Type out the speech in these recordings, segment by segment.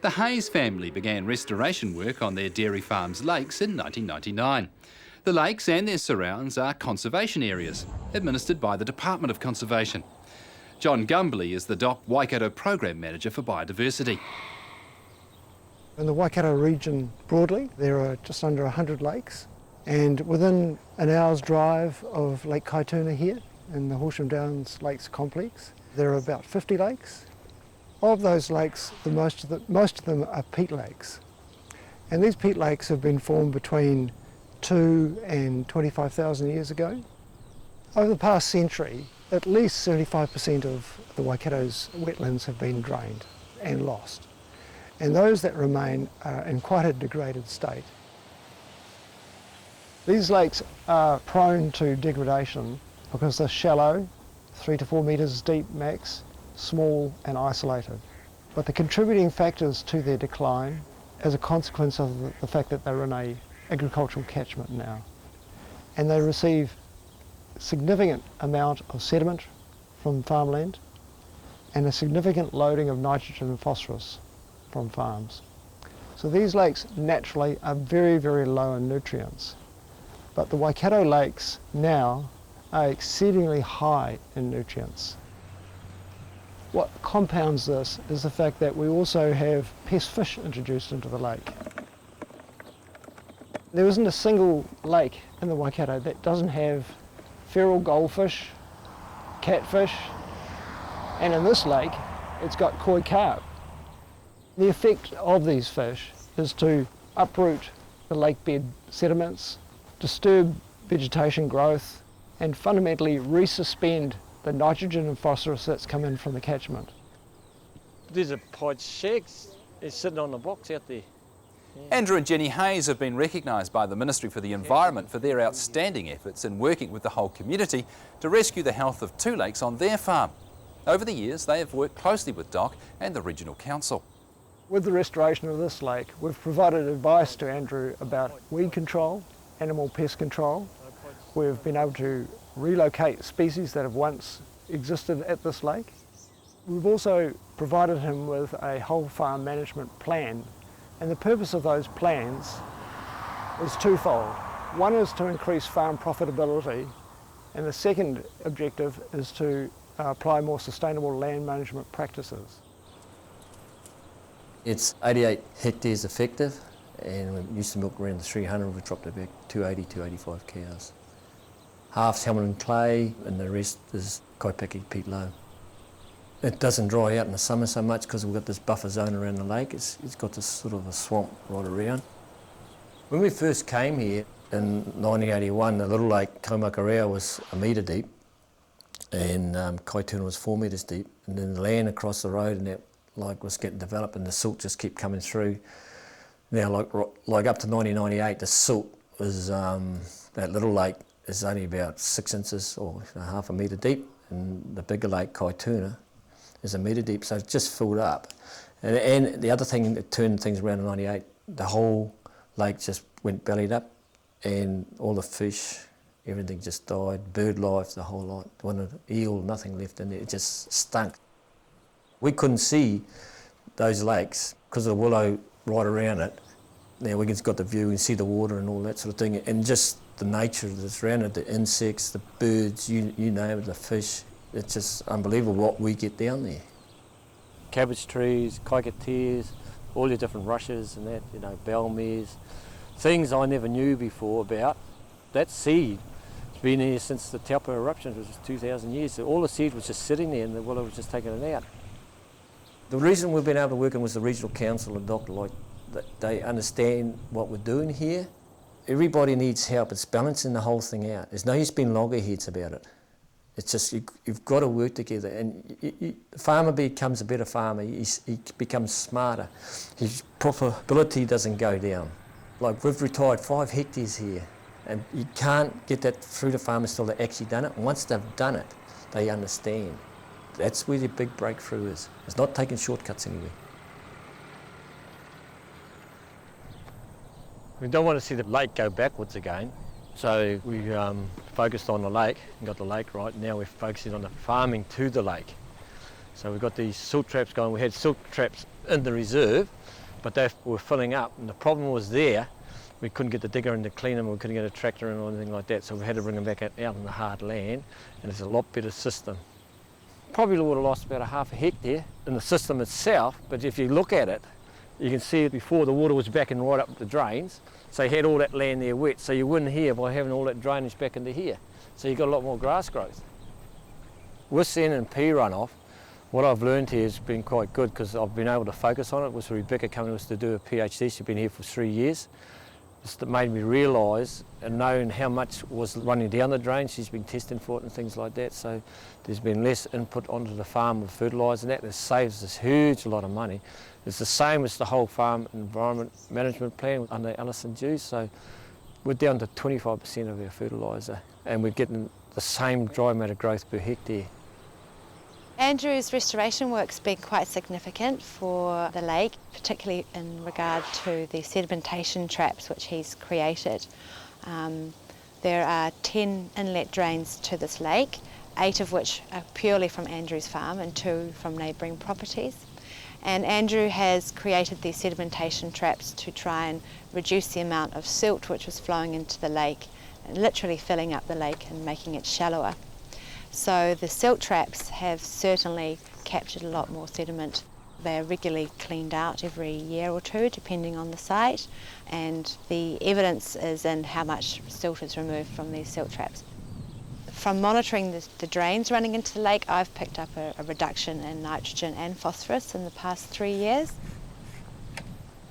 The Hayes family began restoration work on their dairy farm's lakes in 1999. The lakes and their surrounds are conservation areas, administered by the Department of Conservation. John Gumbley is the DOC Waikato Program Manager for Biodiversity. In the Waikato region broadly, there are just under 100 lakes, and within an hour's drive of Lake Kaituna here in the Horsham Downs Lakes Complex, there are about 50 lakes. Of those lakes, most of them are peat lakes, and these peat lakes have been formed between 2 and 25,000 years ago. Over the past century, at least 75% of the Waikato's wetlands have been drained and lost, and those that remain are in quite a degraded state. These lakes are prone to degradation because they're shallow, 3 to 4 metres deep max, small and isolated. But the contributing factors to their decline as a consequence of the fact that they're in an agricultural catchment now, and they receive significant amount of sediment from farmland and a significant loading of nitrogen and phosphorus from farms. So these lakes naturally are very, very low in nutrients, but the Waikato lakes now are exceedingly high in nutrients. What compounds this is the fact that we also have pest fish introduced into the lake. There isn't a single lake in the Waikato that doesn't have feral goldfish, catfish, and in this lake it's got koi carp. The effect of these fish is to uproot the lake bed sediments, disturb vegetation growth, and fundamentally resuspend the nitrogen and phosphorus that's come in from the catchment. There's a pied shag. It's sitting on the box out there. Yeah. Andrew and Jenny Hayes have been recognised by the Ministry for the Environment for their outstanding efforts in working with the whole community to rescue the health of 2 lakes on their farm. Over the years, they have worked closely with DOC and the Regional Council. With the restoration of this lake, we've provided advice to Andrew about weed control, animal pest control. We've been able to relocate species that have once existed at this lake. We've also provided him with a whole farm management plan, and the purpose of those plans is twofold. One is to increase farm profitability, and the second objective is to apply more sustainable land management practices. It's 88 hectares effective, and we used to milk around the 300, we've dropped to about 280, 285 cows. Half's Hamilton clay and the rest is Kaipiki peat loam. It doesn't dry out in the summer so much because we've got this buffer zone around the lake. It's got this sort of a swamp right around. When we first came here in 1981, the little lake Kaumakarau was 1 metre deep and Kaituna was 4 metres deep, and then the land across the road and that lake was getting developed and the silt just kept coming through. Now like up to 1998 the silt was, that little lake is only about 6 inches or half a metre deep, and the bigger lake Kaituna is 1 metre deep, so it's just filled up. And the other thing that turned things around in 98, the whole lake just went bellied up and all the fish, everything just died, bird life, the whole lot. When an eel, nothing left in there, it just stunk. We couldn't see those lakes because of the willow right around it. Now we just got the view and see the water and all that sort of thing, and just the nature that's around it, the insects, the birds, you name it, the fish. It's just unbelievable what we get down there. Cabbage trees, cockatiels, all your different rushes and that, you know, bellmares, things I never knew before about. That seed has been here since the Taupo eruption, which was 2,000 years. So all the seed was just sitting there and the willow was just taking it out. The reason we've been able to work in with the Regional Council and DOC, like, they understand what we're doing here. Everybody needs help. It's balancing the whole thing out. There's no use being loggerheads about it. It's just you've got to work together, and the farmer becomes a better farmer. He becomes smarter. His profitability doesn't go down. Like, we've retired 5 hectares here, and you can't get that through the farmers till they've actually done it. Once they've done it, they understand. That's where the big breakthrough is. It's not taking shortcuts anywhere. We don't want to see the lake go backwards again, so we focused on the lake and got the lake right. Now we're focusing on the farming to the lake. So we've got these silt traps going. We had silt traps in the reserve, but they were filling up, and the problem was there. We couldn't get the digger in to clean them, we couldn't get a tractor in or anything like that, so we had to bring them back out in the hard land, and it's a lot better system. Probably would have lost about a half a hectare in the system itself, but if you look at it, you can see before the water was backing right up the drains, so you had all that land there wet, so you wouldn't hear by having all that drainage back into here. So you got a lot more grass growth. With N and P runoff, what I've learned here has been quite good because I've been able to focus on it. With Rebecca coming to us to do a PhD, she's been here for 3 years. It's made me realise and knowing how much was running down the drain. She's been testing for it and things like that, so there's been less input onto the farm with fertiliser and that. That saves us a huge lot of money. It's the same as the whole farm environment management plan under Alison Dew, so we're down to 25% of our fertiliser and we're getting the same dry matter growth per hectare. Andrew's restoration work's been quite significant for the lake, particularly in regard to the sedimentation traps which he's created. There are 10 inlet drains to this lake, 8 of which are purely from Andrew's farm and 2 from neighbouring properties. And Andrew has created these sedimentation traps to try and reduce the amount of silt which was flowing into the lake, and literally filling up the lake and making it shallower. So the silt traps have certainly captured a lot more sediment. They are regularly cleaned out every year or 2, depending on the site, and the evidence is in how much silt is removed from these silt traps. From monitoring the drains running into the lake, I've picked up a reduction in nitrogen and phosphorus in the past 3 years.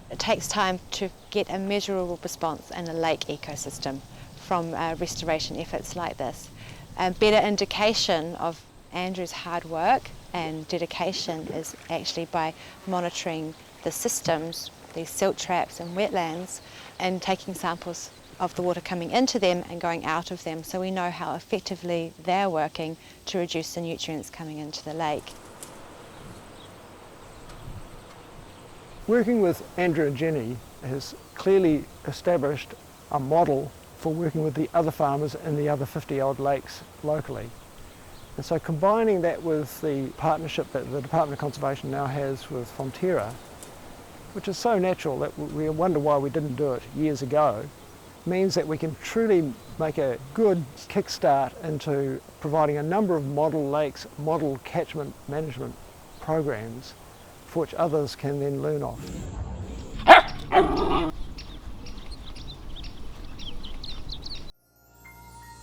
It takes time to get a measurable response in a lake ecosystem from restoration efforts like this. A better indication of Andrew's hard work and dedication is actually by monitoring the systems, these silt traps and wetlands, and taking samples of the water coming into them and going out of them, so we know how effectively they're working to reduce the nutrients coming into the lake. Working with Andrew and Jenny has clearly established a model for working with the other farmers in the other 50-odd lakes locally. And so combining that with the partnership that the Department of Conservation now has with Fonterra, which is so natural that we wonder why we didn't do it years ago, means that we can truly make a good kickstart into providing a number of model lakes, model catchment management programs for which others can then learn off.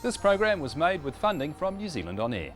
This program was made with funding from New Zealand On Air.